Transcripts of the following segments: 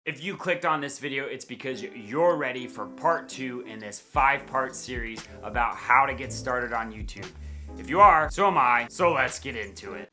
If you clicked on this video, it's because you're ready for part 2 in this 5-part series about how to get started on YouTube. If you are, so am I, so let's get into it.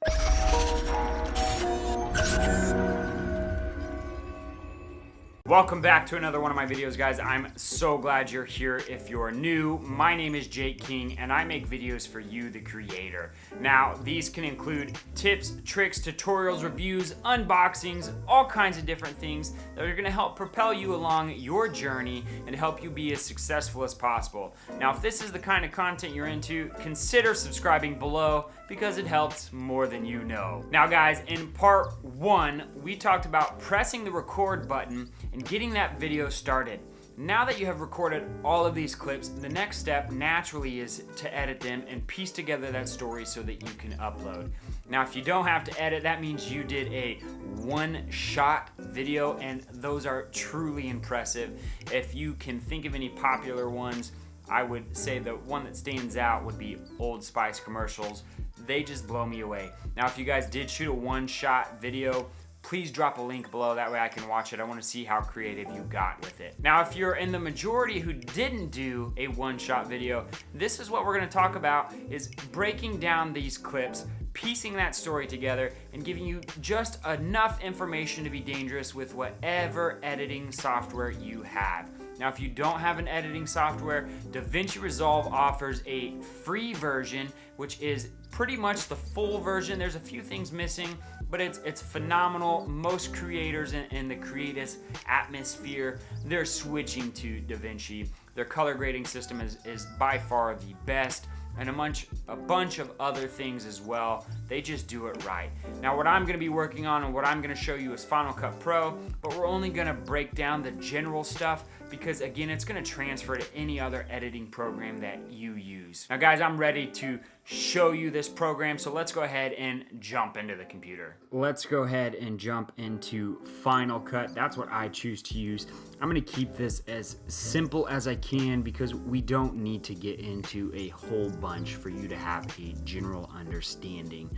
Welcome back to another one of my videos, guys. I'm so glad you're here. If you're new, my name is Jake King and I make videos for you, the creator. Now, these can include tips, tricks, tutorials, reviews, unboxings, all kinds of different things that are gonna help propel you along your journey and help you be as successful as possible. Now, if this is the kind of content you're into, consider subscribing below because it helps more than you know. Now, guys, in part 1, we talked about pressing the record button and getting that video started. Now that you have recorded all of these clips, the next step naturally is to edit them and piece together that story so that you can upload. Now, if you don't have to edit, that means you did a one-shot video, and those are truly impressive. If you can think of any popular ones, I would say the one that stands out would be Old Spice commercials. They just blow me away. Now, if you guys did shoot a one-shot video, please drop a link below, that way I can watch it. I want to see how creative you got with it. Now, if you're in the majority who didn't do a one-shot video, this is what we're going to talk about, is breaking down these clips, piecing that story together, and giving you just enough information to be dangerous with whatever editing software you have. Now, if you don't have an editing software, DaVinci Resolve offers a free version, which is pretty much the full version. There's a few things missing, but it's phenomenal. Most creators in the creative atmosphere, they're switching to DaVinci. Their color grading system is by far the best, and a bunch of other things as well. They just do it right. Now, what I'm gonna be working on and what I'm gonna show you is Final Cut Pro, but we're only gonna break down the general stuff because, again, it's gonna transfer to any other editing program that you use. Now, guys, I'm ready to show you this program, so let's go ahead and jump into the computer. Let's go ahead and jump into Final Cut. That's what I choose to use. I'm gonna keep this as simple as I can because we don't need to get into a whole bunch for you to have a general understanding.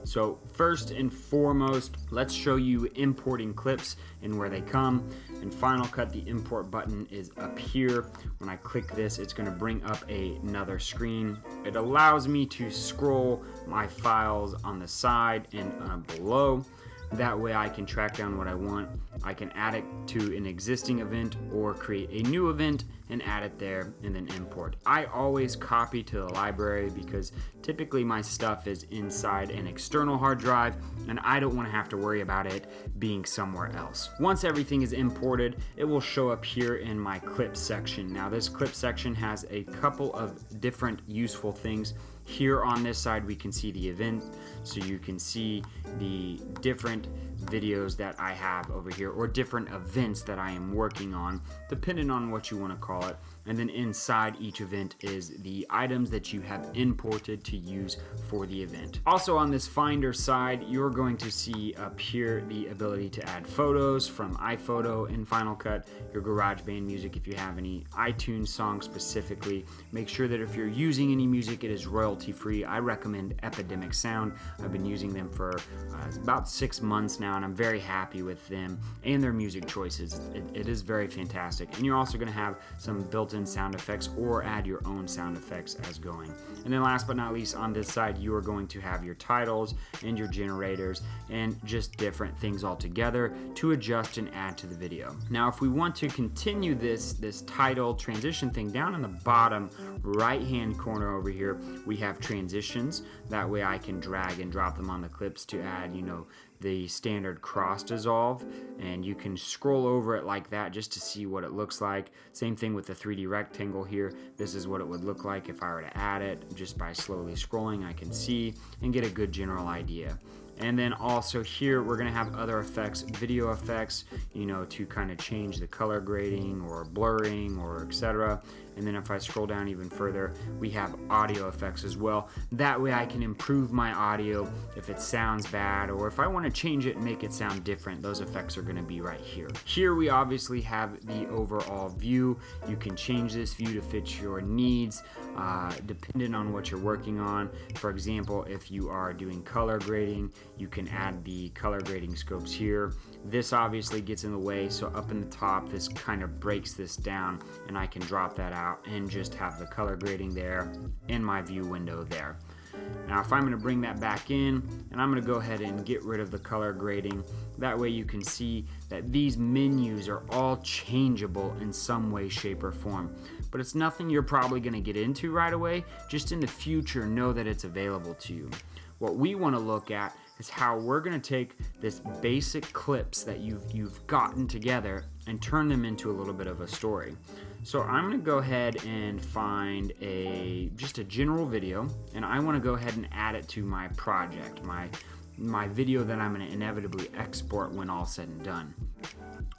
So first and foremost, let's show you importing clips and where they come. In Final Cut, the import button is up here. When I click this, it's gonna bring up another screen. It allows me to scroll my files on the side and below. That way I can track down what I want. I can add it to an existing event or create a new event and add it there and then import. I always copy to the library because typically my stuff is inside an external hard drive and I don't want to have to worry about it being somewhere else. Once everything is imported, it will show up here in my clip section. Now, this clip section has a couple of different useful things. Here on this side, we can see the event, so you can see the different videos that I have over here, or different events that I am working on, depending on what you want to call it. And then inside each event is the items that you have imported to use for the event. Also, on this Finder side, you're going to see up here the ability to add photos from iPhoto in Final Cut, your GarageBand music if you have any, iTunes songs specifically. Make sure that if you're using any music, it is royalty free. I recommend Epidemic Sound. I've been using them for about 6 months now, and I'm very happy with them and their music choices. It is very fantastic. And you're also going to have some built-in sound effects or add your own sound effects as going. And then last but not least, on this side, you are going to have your titles and your generators and just different things all together to adjust and add to the video. Now, if we want to continue this title transition thing, down in the bottom right-hand corner over here, we have transitions. That way I can drag and drop them on the clips to add, the standard cross dissolve, and you can scroll over it like that just to see what it looks like. Same thing with the 3D rectangle here. This is what it would look like if I were to add it. Just by slowly scrolling, I can see and get a good general idea. And then also here, we're gonna have other effects, video effects, to kind of change the color grading or blurring or etc. And then if I scroll down even further, we have audio effects as well. That way I can improve my audio if it sounds bad, or if I want to change it and make it sound different, those effects are going to be right here. Here we obviously have the overall view. You can change this view to fit your needs, depending on what you're working on. For example, if you are doing color grading, you can add the color grading scopes here. This obviously gets in the way, so up in the top, this kind of breaks this down, and I can drop that out and just have the color grading there in my view window there. Now if I'm going to bring that back in, and I'm going to go ahead and get rid of the color grading, that way you can see that these menus are all changeable in some way, shape, or form. But it's nothing you're probably going to get into right away. Just in the future, know that it's available to you. What we want to look at is how we're going to take this basic clips that you've gotten together and turn them into a little bit of a story. So I'm going to go ahead and find just a general video, and I want to go ahead and add it to my project, my video that I'm going to inevitably export when all said and done.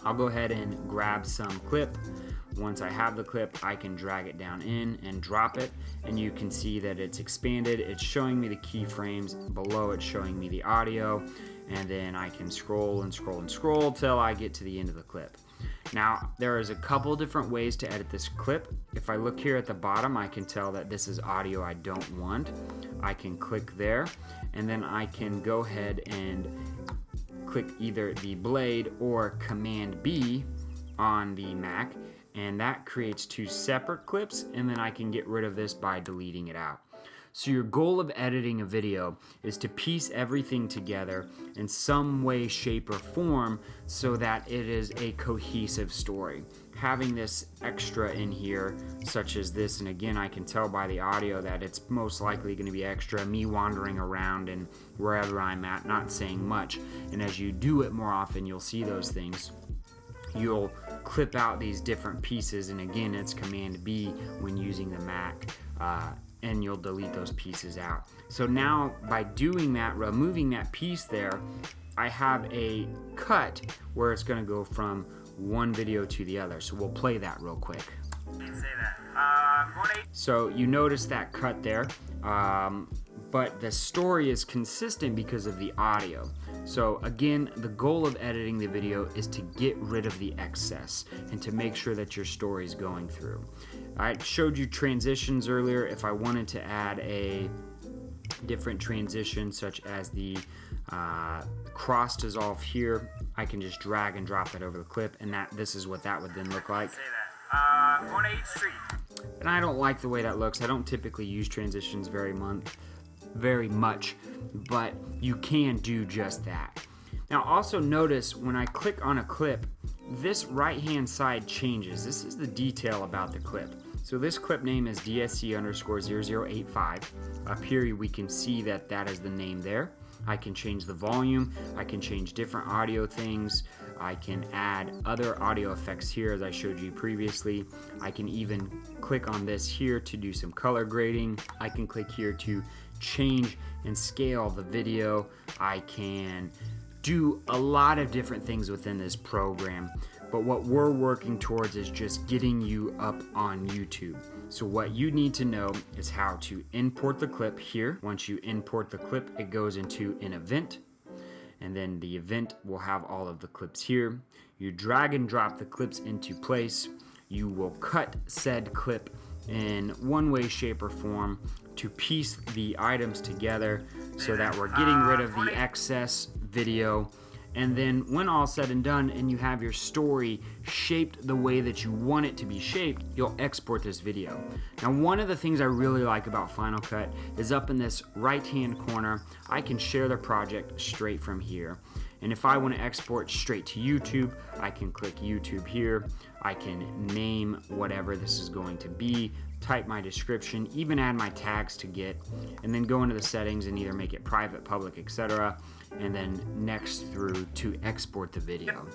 I'll go ahead and grab some clip. Once I have the clip, I can drag it down in and drop it, and you can see that it's expanded. It's showing me the keyframes. Below it's showing me the audio, and then I can scroll and scroll and scroll till I get to the end of the clip. Now, there is a couple different ways to edit this clip. If I look here at the bottom, I can tell that this is audio I don't want. I can click there, and then I can go ahead and click either the blade or Command B on the Mac, and that creates two separate clips, and then I can get rid of this by deleting it out. So your goal of editing a video is to piece everything together in some way, shape, or form so that it is a cohesive story. Having this extra in here, such as this, and again, I can tell by the audio that it's most likely going to be extra, me wandering around and wherever I'm at, not saying much. And as you do it more often, you'll see those things. You'll clip out these different pieces, and again, it's Command B when using the Mac, and you'll delete those pieces out. So now by doing that, removing that piece there, I have a cut where it's going to go from one video to the other. So we'll play that real quick. So you notice that cut there, but the story is consistent because of the audio. So again, the goal of editing the video is to get rid of the excess and to make sure that your story is going through. I showed you transitions earlier. If I wanted to add a different transition, such as the cross dissolve here, I can just drag and drop that over the clip, and this is what that would then look like. And I don't like the way that looks. I don't typically use transitions very much, but you can do just that. Now also notice when I click on a clip, this right hand side changes. This is the detail about the clip. So this clip name is DSC_0085. Up here we can see that that is the name there. I can change the volume, I can change different audio things, I can add other audio effects here as I showed you previously. I can even click on this here to do some color grading. I can click here to change and scale the video. I can do a lot of different things within this program, but what we're working towards is just getting you up on YouTube. So what you need to know is how to import the clip here. Once you import the clip, it goes into an event, and then the event will have all of the clips here. You drag and drop the clips into place. You will cut said clip in one way, shape, or form to piece the items together so that we're getting rid of the excess video. And then when all said and done and you have your story shaped the way that you want it to be shaped, you'll export this video. Now, one of the things I really like about Final Cut is up in this right hand corner, I can share the project straight from here. And if I want to export straight to YouTube, I can click YouTube here. I can name whatever this is going to be, type my description, even add my tags to Git, and then go into the settings and either make it private, public, etc., and then next through to export the video.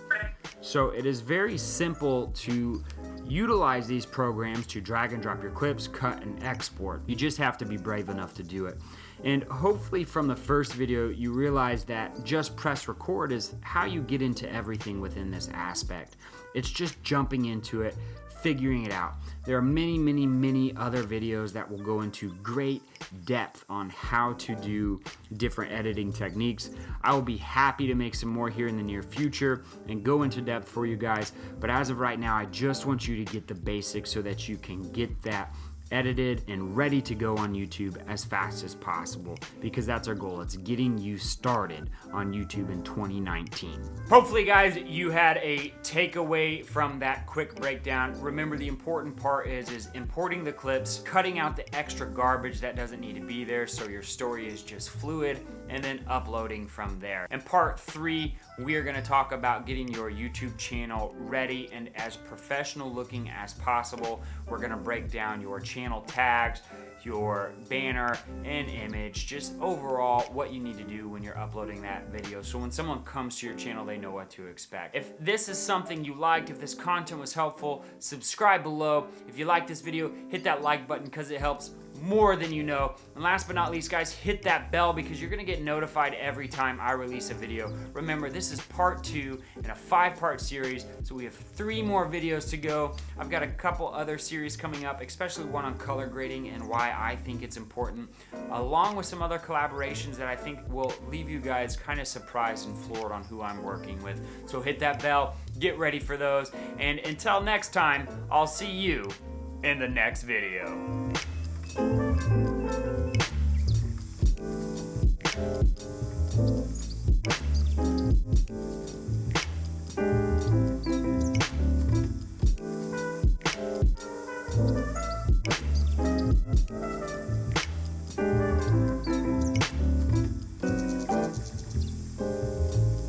So it is very simple to utilize these programs to drag and drop your clips, cut and export. You just have to be brave enough to do it. And hopefully from the first video you realize that just press record is how you get into everything within this aspect. It's just jumping into it, figuring it out. There are many other videos that will go into great depth on how to do different editing techniques. I will be happy to make some more here in the near future and go into depth for you guys, but as of right now, I just want you to get the basics so that you can get that edited and ready to go on YouTube as fast as possible, because that's our goal. It's getting you started on YouTube in 2019. Hopefully guys, you had a takeaway from that quick breakdown. Remember, the important part is importing the clips, cutting out the extra garbage that doesn't need to be there so your story is just fluid, and then uploading from there. In part 3, we are going to talk about getting your YouTube channel ready and as professional looking as possible. We're going to break down your channel tags, your banner and image, just overall what you need to do when you're uploading that video, so when someone comes to your channel, they know what to expect. If this is something you liked, if this content was helpful, subscribe below. If you like this video, hit that like button because it helps more than you know. And last but not least guys, hit that bell because you're gonna get notified every time I release a video. Remember, this is part 2 in a 5-part series, so we have 3 more videos to go. I've got a couple other series coming up, especially one on color grading and why I think it's important, along with some other collaborations that I think will leave you guys kind of surprised and floored on who I'm working with. So hit that bell, get ready for those, and until next time, I'll see you in the next video.